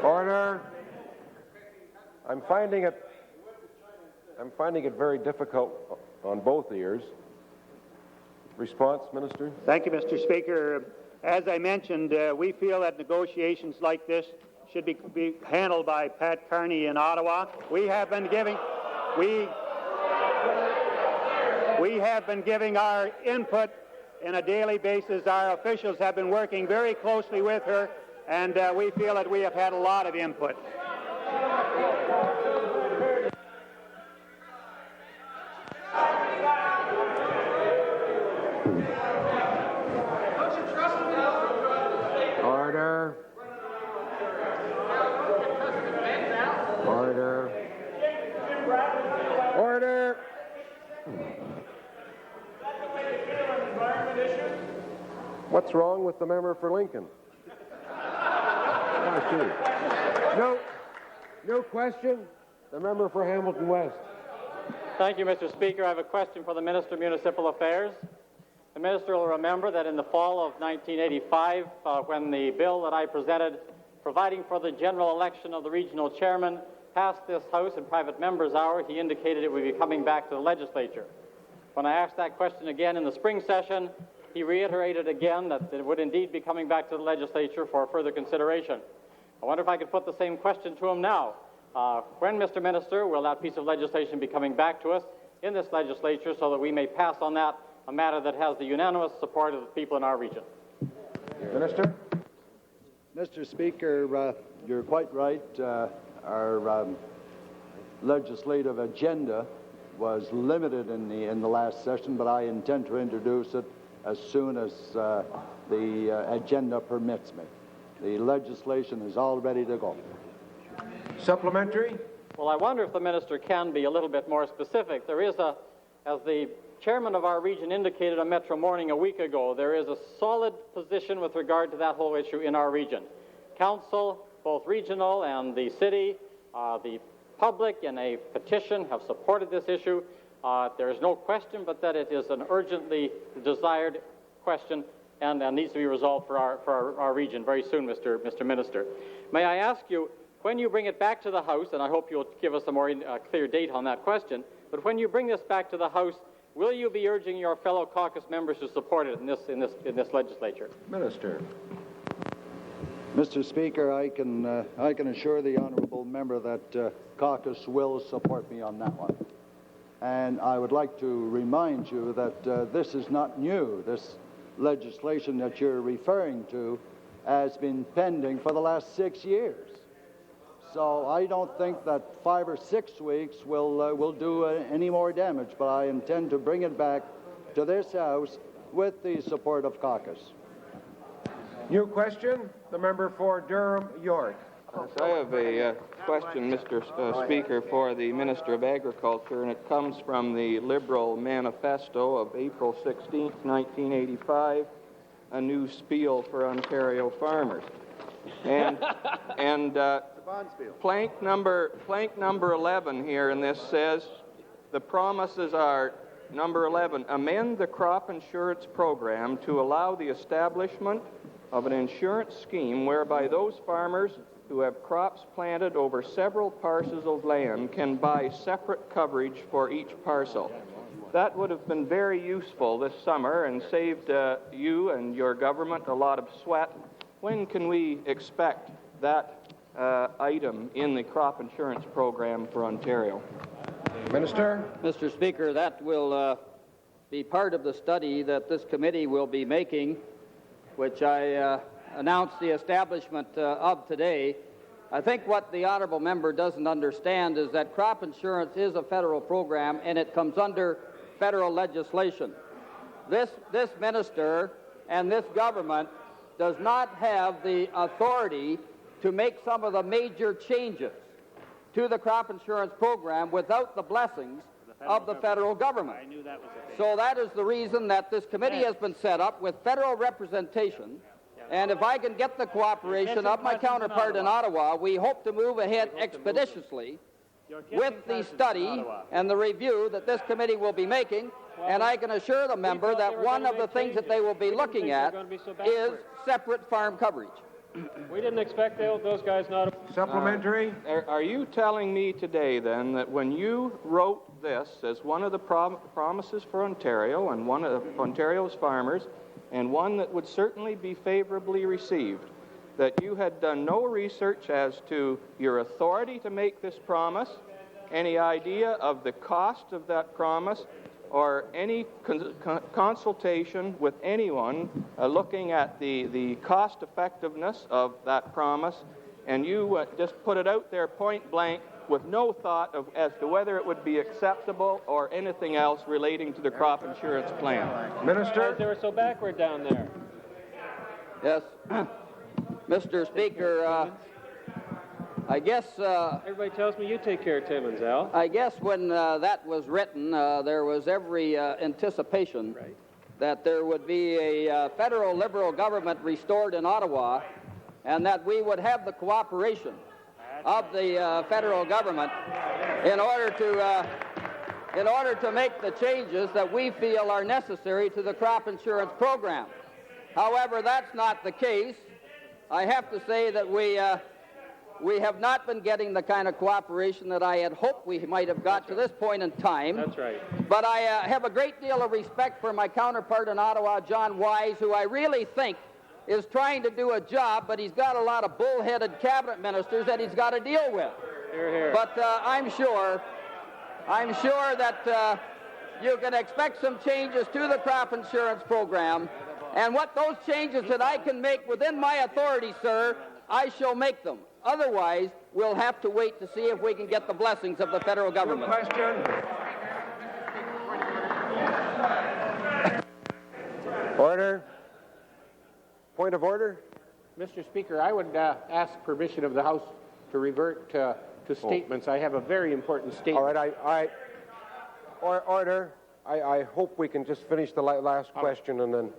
Order. I'm finding it very difficult on both ears. Response, Minister? Thank you, Mr. Speaker. As I mentioned, we feel that negotiations like this should be handled by Pat Carney in Ottawa. We have been giving our input on a daily basis. Our officials have been working very closely with her, and we feel that we have had a lot of input. Order. Order. Order. What's wrong with the member for Lincoln? Proceed. No question. The member for Hamilton West. Thank you, Mr. Speaker. I have a question for the Minister of Municipal Affairs. The Minister will remember that in the fall of 1985, when the bill that I presented providing for the general election of the regional chairman passed this House in private members' hour, he indicated it would be coming back to the legislature. When I asked that question again in the spring session, he reiterated again that it would indeed be coming back to the legislature for further consideration. I wonder if I could put the same question to him now. When, Mr. Minister, will that piece of legislation be coming back to us in this legislature so that we may pass on that, a matter that has the unanimous support of the people in our region? Minister? Mr. Speaker, you're quite right. Our legislative agenda was limited in the last session, but I intend to introduce it as soon as the agenda permits me. The legislation is all ready to go. Supplementary? Well, I wonder if the minister can be a little bit more specific. There is as the chairman of our region indicated on Metro Morning a week ago, there is a solid position with regard to that whole issue in our region. Council, both regional and the city, the public in a petition have supported this issue. There is no question but that it is an urgently desired question and needs to be resolved for our region very soon, Mr. Minister. May I ask you, when you bring it back to the House, and I hope you'll give us a more clear date on that question, but when you bring this back to the House, will you be urging your fellow caucus members to support it in this legislature? Minister. Mr. Speaker, I can assure the honourable member that caucus will support me on that one. And I would like to remind you that this is not new. This legislation that you're referring to has been pending for the last 6 years. So I don't think that 5 or 6 weeks will do any more damage, but I intend to bring it back to this House with the support of caucus. New question, the member for Durham, York. Yes, I have a question, Mr. Speaker, for the Minister of Agriculture, and it comes from the Liberal Manifesto of April 16, 1985, a new spiel for Ontario farmers. And plank number 11 here in this says, the promises are, number 11, amend the crop insurance program to allow the establishment of an insurance scheme whereby those farmers who have crops planted over several parcels of land can buy separate coverage for each parcel. That would have been very useful this summer and saved you and your government a lot of sweat. When can we expect that item in the crop insurance program for Ontario? Minister? Mr. Speaker, that will be part of the study that this committee will be making, which I announced the establishment of today. I think what the honourable member doesn't understand is that crop insurance is a federal program and it comes under federal legislation. This minister and this government does not have the authority to make some of the major changes to the crop insurance program without the blessings of the federal government. So that is the reason that this committee has been set up with federal representation. And if I can get the cooperation of my counterpart in Ottawa, we hope to move ahead expeditiously with the study and the review that this committee will be making. And I can assure the member that one of the things that they will be looking at is separate farm coverage. We didn't expect those guys not... Supplementary? Are you telling me today, then, that when you wrote this as one of the promises for Ontario and one of Ontario's farmers, and one that would certainly be favorably received, that you had done no research as to your authority to make this promise, any idea of the cost of that promise, or any consultation with anyone looking at the cost effectiveness of that promise, and you just put it out there point blank with no thought as to whether it would be acceptable or anything else relating to the crop insurance plan? Minister? They were so backward down there. Yes. Mr. Speaker, I guess... Everybody tells me you take care of Timmins, Al. I guess when that was written, there was every anticipation that there would be a federal Liberal government restored in Ottawa, and that we would have the cooperation of the federal government in order to make the changes that we feel are necessary to the crop insurance program. However, that's not the case. I have to say that we have not been getting the kind of cooperation that I had hoped we might have got to this point in time. That's right. But I have a great deal of respect for my counterpart in Ottawa, John Wise, who I really think is trying to do a job, but he's got a lot of bullheaded cabinet ministers that he's got to deal with. Hear, hear. But I'm sure that you can expect some changes to the crop insurance program. And what those changes that I can make within my authority, sir, I shall make them. Otherwise, we'll have to wait to see if we can get the blessings of the federal government. Order. Point of order. Mr. Speaker, I would ask permission of the House to revert to statements. I have a very important statement. All right. Order. I hope we can just finish the last question, and then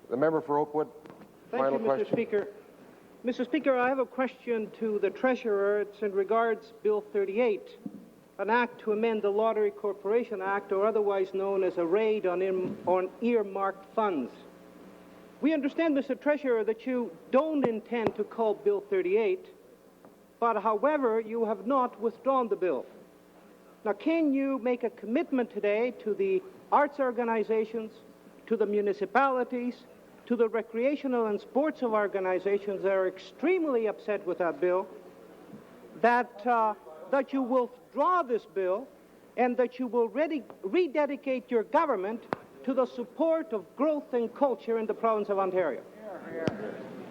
the member for Oakwood. Final Thank you, Mr. question. Speaker. Mr. Speaker, I have a question to the Treasurer. It's in regards Bill 38, an act to amend the Lottery Corporation Act, or otherwise known as a raid on earmarked funds. We understand, Mr. Treasurer, that you don't intend to call Bill 38, but however, you have not withdrawn the bill. Now, can you make a commitment today to the arts organizations, to the municipalities, to the recreational and sports organizations that are extremely upset with that bill, that you will withdraw this bill and that you will rededicate your government to the support of growth and culture in the province of Ontario?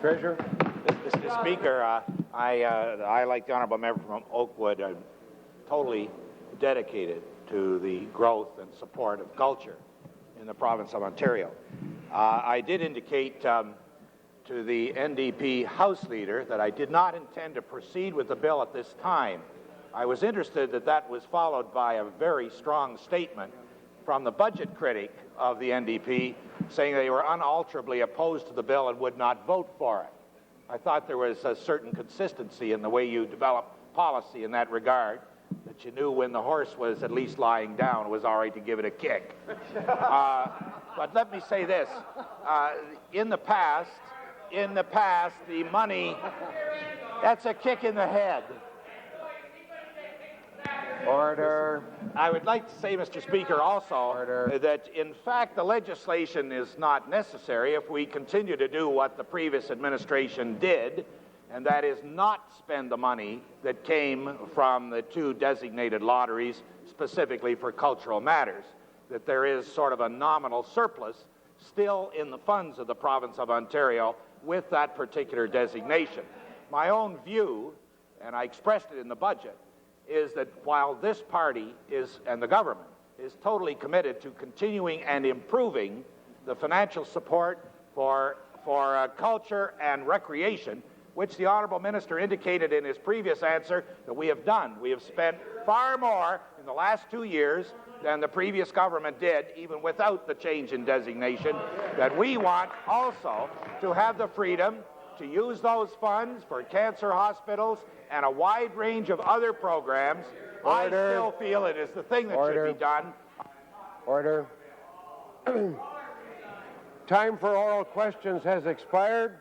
Treasurer. Mr. Speaker, I, like the honourable member from Oakwood, am totally dedicated to the growth and support of culture in the province of Ontario. I did indicate to the NDP House Leader that I did not intend to proceed with the bill at this time. I was interested that was followed by a very strong statement from the budget critic of the NDP saying they were unalterably opposed to the bill and would not vote for it. I thought there was a certain consistency in the way you develop policy in that regard, that you knew when the horse was at least lying down, it was all right to give it a kick. But let me say this. In the past, the money, that's a kick in the head. Order. I would like to say, Mr. Speaker, also that, in fact, the legislation is not necessary if we continue to do what the previous administration did, and that is not spend the money that came from the two designated lotteries specifically for cultural matters, that there is sort of a nominal surplus still in the funds of the province of Ontario with that particular designation. My own view, and I expressed it in the budget, is that while this party is, and the government, is totally committed to continuing and improving the financial support for culture and recreation, which the Honourable Minister indicated in his previous answer that we have done. We have spent far more in the last 2 years than the previous government did, even without the change in designation, that we want also to have the freedom to use those funds for cancer hospitals and a wide range of other programs. Order. I still feel it is the thing that Order. should be done. Order. Time for oral questions has expired.